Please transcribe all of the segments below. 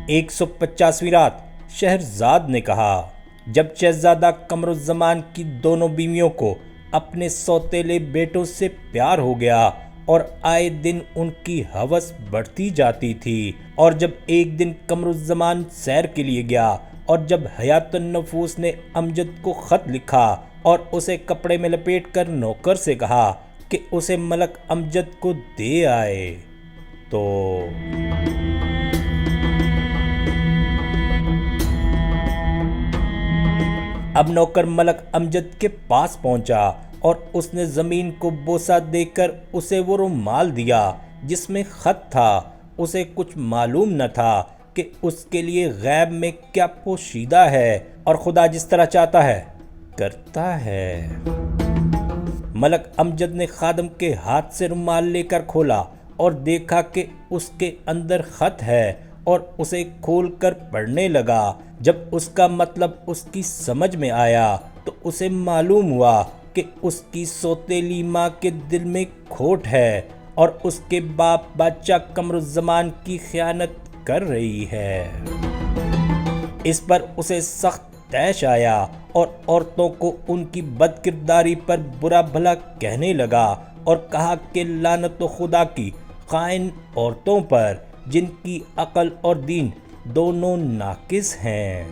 150ویں رات شہرزاد نے کہا۔ جب شہزادہ قمر الزمان کی دونوں بیویوں کو اپنے سوتیلے بیٹوں سے پیار ہو گیا اور آئے دن ان کی ہوس بڑھتی جاتی تھی، اور جب ایک دن قمر الزمان سیر کے لیے گیا اور جب حیات النفوس نے امجد کو خط لکھا اور اسے کپڑے میں لپیٹ کر نوکر سے کہا کہ اسے ملک امجد کو دے آئے، تو اب نوکر ملک امجد کے پاس پہنچا اور اس نے زمین کو بوسہ دے کر اسے وہ رومال دیا جس میں خط تھا۔ اسے کچھ معلوم نہ تھا کہ اس کے لیے غیب میں کیا پوشیدہ ہے، اور خدا جس طرح چاہتا ہے کرتا ہے۔ ملک امجد نے خادم کے ہاتھ سے رومال لے کر کھولا اور دیکھا کہ اس کے اندر خط ہے، اور اسے کھول کر پڑھنے لگا۔ جب اس کا مطلب اس کی سمجھ میں آیا تو اسے معلوم ہوا کہ اس کی سوتیلی ماں کے دل میں کھوٹ ہے اور اس کے باپ بادشاہ قمر الزمان کی خیانت کر رہی ہے۔ اس پر اسے سخت طیش آیا اور عورتوں کو ان کی بد کرداری پر برا بھلا کہنے لگا اور کہا کہ لعنت و خدا کی خائن عورتوں پر جن کی عقل اور دین دونوں ناقص ہیں۔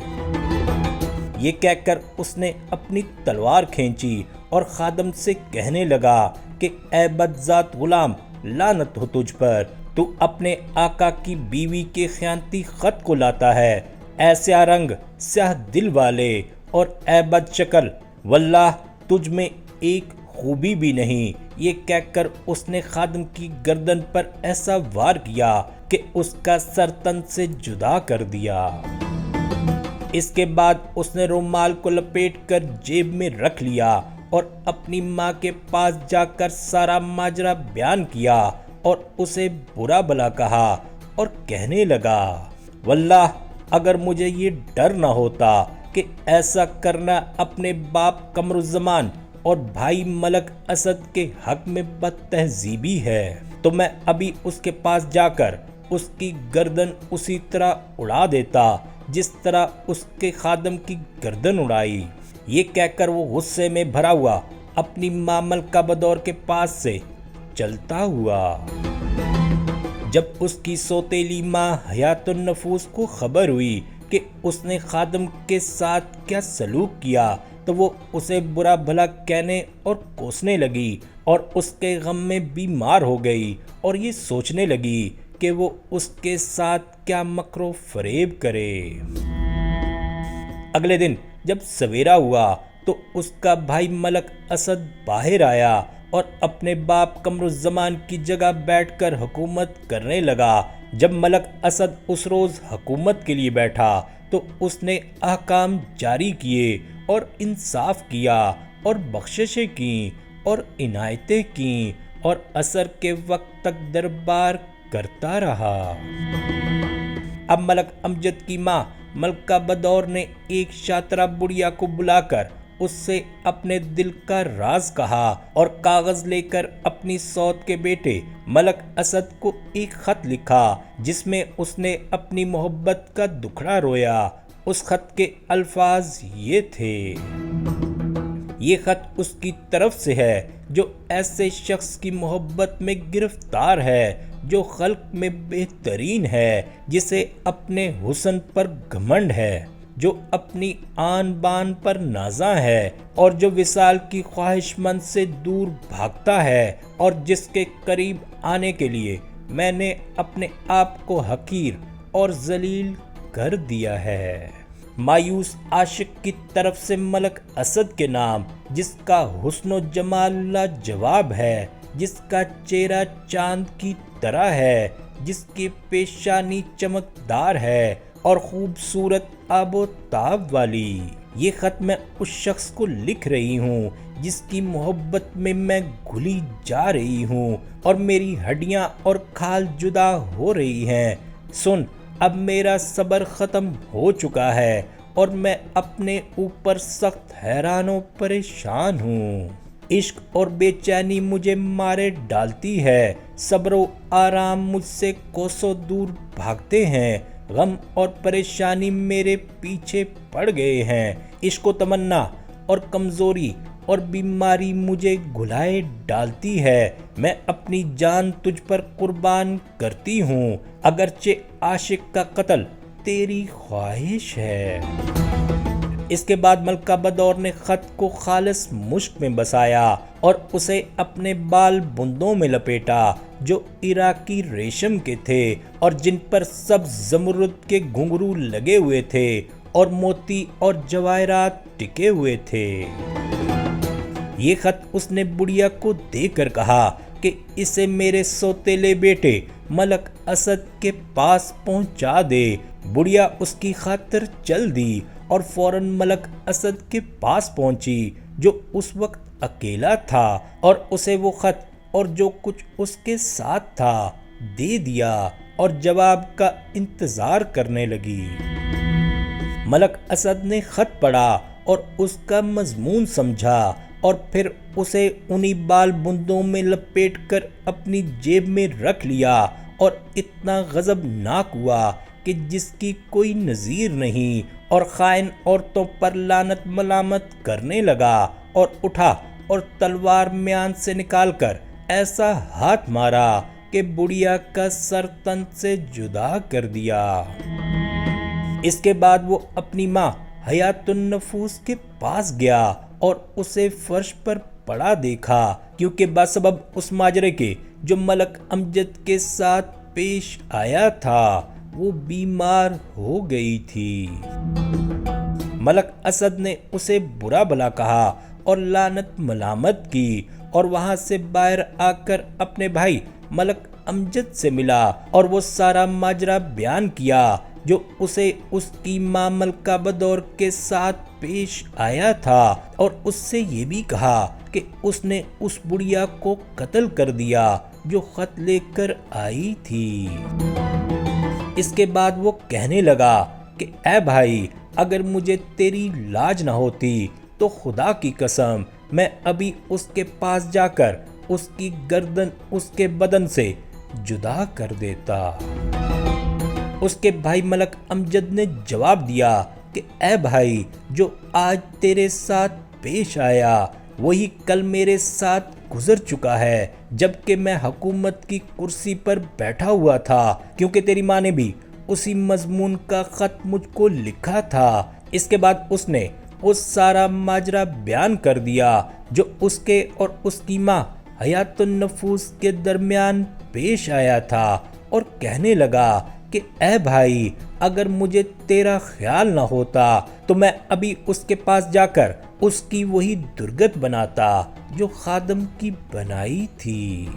یہ کہہ کر اس نے اپنی تلوار کھینچی اور خادم سے کہنے لگا کہ اے بدذات غلام، لعنت ہو تجھ پر، تو اپنے آقا کی بیوی کے خیانتی خط کو لاتا ہے، اے سیاہ رنگ سیاہ دل والے، اور اے بد شکل، واللہ تجھ میں ایک خوبی بھی نہیں۔ یہ کہہ کر اس نے خادم کی گردن پر ایسا وار کیا کہ اس کا سر تن سے جدا کر دیا۔ اس کے بعد اس نے رومال کو لپیٹ کر جیب میں رکھ لیا اور اپنی ماں کے پاس جا کر سارا ماجرا بیان کیا اور اسے برا بھلا کہا اور کہنے لگا، واللہ اگر مجھے یہ ڈر نہ ہوتا کہ ایسا کرنا اپنے باپ قمر الزمان اور بھائی ملک اسد کے حق میں بد تہذیبی ہے، تو میں ابھی اس کے پاس جا کر اس کی گردن اسی طرح اڑا دیتا جس طرح اس کے خادم کی گردن اڑائی۔ یہ کہہ کر وہ غصے میں بھرا ہوا اپنی ماں ملکہ بدور کے پاس سے چلتا ہوا۔ جب اس کی سوتیلی ماں حیات النفوس کو خبر ہوئی کہ اس نے خادم کے ساتھ کیا سلوک کیا تو وہ اسے برا بھلا کہنے اور کوسنے لگی اور اس کے غم میں بیمار ہو گئی اور یہ سوچنے لگی کہ وہ اس کے ساتھ کیا مکر و فریب کرے۔ اگلے دن جب سویرا ہوا تو اس کا بھائی ملک اسد باہر آیا اور اپنے باپ قمر الزمان کی جگہ بیٹھ کر حکومت کرنے لگا۔ جب ملک اسد اس روز حکومت کے لیے بیٹھا تو اس نے احکام جاری کیے اور انصاف کیا اور بخششیں کیں اور عنایتیں کیں اور عصر کے وقت تک دربار کرتا رہا۔ اب ملک امجد کی ماں ملکہ بدور نے ایک شاطرہ بڑھیا کو بلا کر اس سے اپنے دل کا راز کہا اور کاغذ لے کر اپنی سوت کے بیٹے ملک اسد کو ایک خط لکھا جس میں اس نے اپنی محبت کا دکھڑا رویا۔ اس خط کے الفاظ یہ تھے، یہ خط اس کی طرف سے ہے جو ایسے شخص کی محبت میں گرفتار ہے جو خلق میں بہترین ہے، جسے اپنے حسن پر گھمنڈ ہے، جو اپنی آن بان پر نازاں ہے اور جو وصال کی خواہش مند سے دور بھاگتا ہے، اور جس کے قریب آنے کے لیے میں نے اپنے آپ کو حقیر اور ذلیل کر دیا ہے۔ مایوس عاشق کی طرف سے ملک اسد کے نام، جس کا حسن و جمال لاجواب ہے، جس کا چہرہ چاند کی طرح ہے، جس کی پیشانی چمکدار ہے اور خوبصورت آب و تاب والی۔ یہ خط میں اس شخص کو لکھ رہی ہوں جس کی محبت میں میں گھلی جا رہی ہوں اور میری ہڈیاں اور کھال جدا ہو رہی ہیں۔ سن، اب میرا صبر ختم ہو چکا ہے اور میں اپنے اوپر سخت حیران و پریشان ہوں۔ عشق اور بے چینی مجھے مارے ڈالتی ہے، صبر و آرام مجھ سے کوسوں دور بھاگتے ہیں۔ غم اور پریشانی میرے پیچھے پڑ گئے ہیں، عشق و تمنا اور کمزوری اور بیماری مجھے گھلائے ڈالتی ہے، میں اپنی جان تجھ پر قربان کرتی ہوں، اگرچہ عاشق کا قتل تیری خواہش ہے۔ اس کے بعد ملکہ بدور نے خط کو خالص مشک میں بسایا اور اسے اپنے بال بندوں میں لپیٹا جو عراقی ریشم کے تھے اور جن پر سبز زمرد کے گھنگرو لگے ہوئے تھے اور موتی اور جواہرات ٹکے ہوئے تھے۔ یہ خط اس نے بڑھیا کو دے کر کہا کہ اسے میرے سوتیلے بیٹے ملک اسد کے پاس پہنچا دے۔ بڑھیا اس کی خاطر چل دی اور فوراً ملک اسد کے پاس پہنچی جو اس وقت اکیلا تھا اور اسے وہ خط اور جو کچھ اس کے ساتھ تھا دے دیا اور جواب کا انتظار کرنے لگی۔ ملک اسد نے خط پڑھا اور اس کا مضمون سمجھا اور پھر اسے انہی بال بندوں میں لپیٹ کر اپنی جیب میں رکھ لیا اور اتنا غضبناک ہوا کہ جس کی کوئی نظیر نہیں اور خائن عورتوں پر لعنت ملامت کرنے لگا اور اٹھا اور تلوار میان سے نکال کر ایسا ہاتھ مارا کہ بڑھیا کا سر تن سے جدا کر دیا۔ اس کے بعد وہ اپنی ماں حیات النفوس کے پاس گیا اور اسے فرش پر پڑا دیکھا کیونکہ بسبب اس ماجرے کے جو ملک امجد کے ساتھ پیش آیا تھا وہ بیمار ہو گئی تھی۔ ملک اسد نے اسے برا بھلا کہا اور لعنت ملامت کی اور وہاں سے باہر آ کر اپنے بھائی ملک امجد سے ملا اور وہ سارا ماجرا بیان کیا جو اسے اس کی ماں ملکہ بدور کے ساتھ پیش آیا تھا اور اس سے یہ بھی کہا کہ اس نے اس بڑھیا کو قتل کر دیا جو خط لے کر آئی تھی۔ اس کے بعد وہ کہنے لگا کہ اے بھائی اگر مجھے تیری لاج نہ ہوتی تو خدا کی قسم میں ابھی اس کے پاس جا کر اس کی گردن اس کے بدن سے جدا کر دیتا۔ اس کے بھائی ملک امجد نے جواب دیا کہ اے بھائی جو آج تیرے ساتھ پیش آیا وہی کل میرے ساتھ گزر چکا ہے جبکہ میں حکومت کی کرسی پر بیٹھا ہوا تھا کیونکہ تیری ماں نے بھی اسی مضمون کا خط مجھ کو لکھا تھا۔ اس کے بعد اس نے وہ سارا ماجرا بیان کر دیا جو اس کے اور اس کی ماں حیات النفوس کے درمیان پیش آیا تھا اور کہنے لگا کہ اے بھائی اگر مجھے تیرا خیال نہ ہوتا تو میں ابھی اس کے پاس جا کر اس کی وہی درگت بناتا جو خادم کی بنائی تھی۔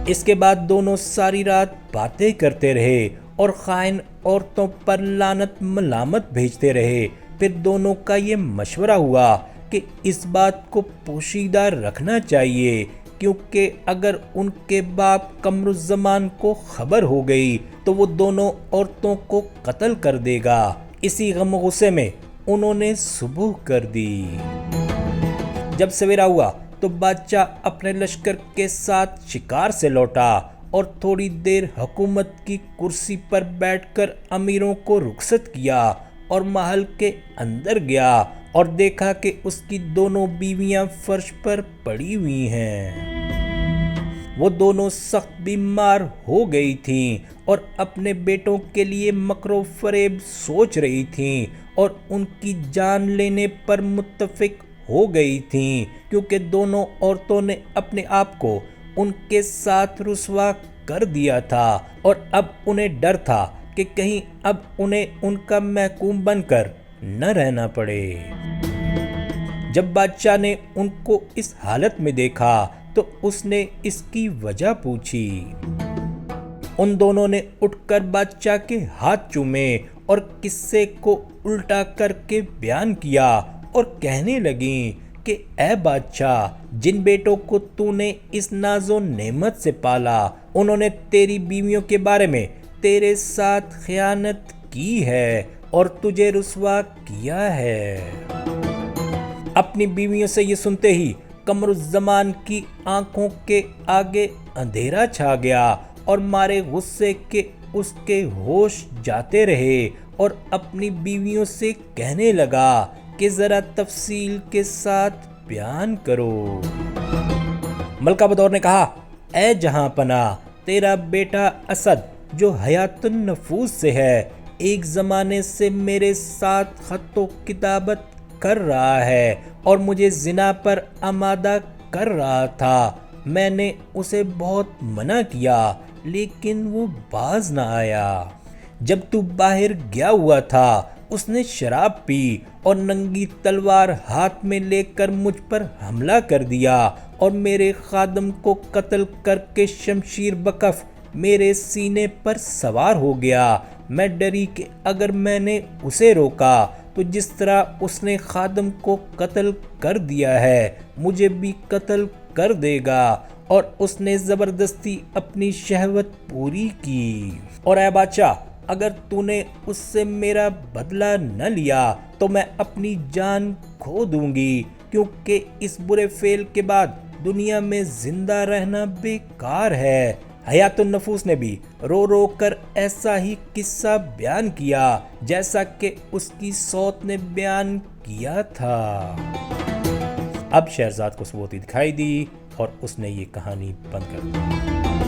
اس کے بعد دونوں ساری رات باتیں کرتے رہے اور خائن عورتوں پر لعنت ملامت بھیجتے رہے۔ پھر دونوں کا یہ مشورہ ہوا کہ اس بات کو پوشیدہ رکھنا چاہیے کیونکہ اگر ان کے باپ قمر الزمان کو خبر ہو گئی تو وہ دونوں عورتوں کو قتل کر دے گا۔ اسی غم و غصے میں انہوں نے صبح کر دی۔ جب سویرا ہوا تو بادشاہ اپنے لشکر کے ساتھ شکار سے لوٹا اور تھوڑی دیر حکومت کی کرسی پر بیٹھ کر امیروں کو رخصت کیا اور محل کے اندر گیا اور دیکھا کہ اس کی دونوں بیویاں فرش پر پڑی ہوئی ہیں۔ وہ دونوں سخت بیمار ہو گئی تھیں اور اپنے بیٹوں کے لیے مکر و فریب سوچ رہی تھیں اور ان کی جان لینے پر متفق ہو گئی تھیں کیونکہ دونوں عورتوں نے اپنے آپ کو ان کے ساتھ رسوا کر دیا تھا اور اب انہیں ڈر تھا کہ کہیں اب انہیں ان کا محکوم بن کر نہ رہنا پڑے۔ جب بادشاہ نے ان کو اس حالت میں دیکھا تو اس نے اس کی وجہ پوچھی۔ ان دونوں نے اٹھ کر بادشاہ کے ہاتھ چومے اور قصے کو الٹا کر کے بیان کیا اور کہنے لگیں کہ اے بادشاہ جن بیٹوں کو تو نے اس ناز و نعمت سے پالا انہوں نے تیری بیویوں کے بارے میں تیرے ساتھ خیانت کی ہے اور تجھے رسوا کیا ہے۔ اپنی بیویوں سے یہ سنتے ہی قمر الزمان کی آنکھوں کے آگے اندھیرا چھا گیا اور مارے غصے کے اس کے ہوش جاتے رہے اور اپنی بیویوں سے کہنے لگا کہ ذرا تفصیل کے ساتھ بیان کرو۔ ملکہ بدور نے کہا، اے جہاں پناہ، تیرا بیٹا اسد جو حیات النفوس سے ہے، ایک زمانے سے میرے ساتھ خط و کتابت کر رہا ہے اور مجھے زنا پر آمادہ کر رہا تھا۔ میں نے اسے بہت منع کیا لیکن وہ باز نہ آیا۔ جب تو باہر گیا ہوا تھا اس نے شراب پی اور ننگی تلوار ہاتھ میں لے کر مجھ پر حملہ کر دیا اور میرے خادم کو قتل کر کے شمشیر بکف میرے سینے پر سوار ہو گیا۔ میں ڈری کہ اگر میں نے اسے روکا تو جس طرح اس نے خادم کو قتل کر دیا ہے مجھے بھی قتل کر دے گا، اور اس نے زبردستی اپنی شہوت پوری کی۔ اور اے بادشاہ، اگر تو نے اس سے میرا بدلہ نہ لیا تو میں اپنی جان کھو دوں گی، کیونکہ اس برے فعل کے بعد دنیا میں زندہ رہنا بیکار ہے۔ حیات النفوس نے بھی رو رو کر ایسا ہی قصہ بیان کیا جیسا کہ اس کی صوت نے بیان کیا تھا۔ اب شہرزاد کو ثبوتی دکھائی دی اور اس نے یہ کہانی بند کر دی۔